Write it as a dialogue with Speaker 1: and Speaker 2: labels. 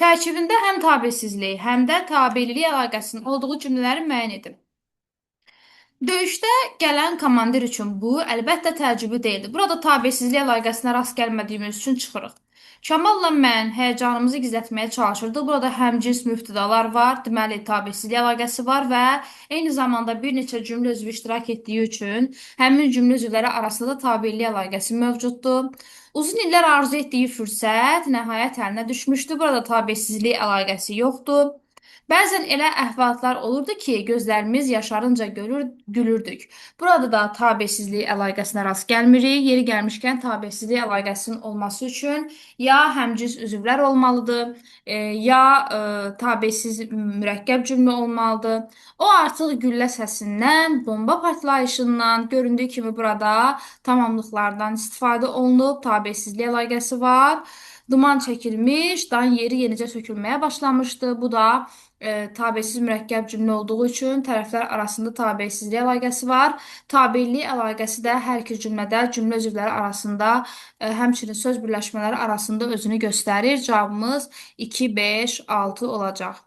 Speaker 1: Tərkibində həm tabesizlik, həm də tabelilik əlaqəsinin olduğu cümlələri müəyyən edin. Döyüşdə gələn komandir üçün bu əlbəttə təəccüblü deyildi. Burada tabesizlik əlaqəsinə rast gəlmədiyimiz üçün çıxırıq. Kamalla mən həyəcanımızı gizlətməyə çalışırdıq. Burada həmcins mübtədalar var, deməli tabesizlik əlaqəsi var və eyni zamanda bir neçə cümlə üzvü iştirak etdiyi üçün həmin cümlə üzvləri arasında da tabelilik əlaqəsi mövcuddur. Uzun illər arzu etdiyi fürsət nəhayət əlinə düşmüşdü. Burada tabesizlik əlaqəsi yoxdur. Bəzən elə əhvalatlar olurdu ki, gözlərimiz yaşarınca gülürdük. Burada da tabesizlik əlaqəsinə rast gəlmirik. Yeri gəlmişkən tabesizlik əlaqəsinin olması üçün ya həmcins üzvlər olmalıdır, ya tabesiz mürəkkəb cümlə olmalıdır. O artıq güllə səsindən, bomba partlayışından göründüyü kimi burada tamamlıqlardan istifadə olunub, tabesizlik əlaqəsi var. Duman çəkilmiş, dan yeri yenicə sökülməyə başlamışdı. Bu da tabesiz mürəkkəb cümlə olduğu üçün tərəflər arasında tabesizlik əlaqəsi var. Tabellik əlaqəsi də hər iki cümlədə cümlə üzvləri arasında, həmçinin söz birləşmələri arasında özünü göstərir. Cavabımız 2, 5, 6 olacaq.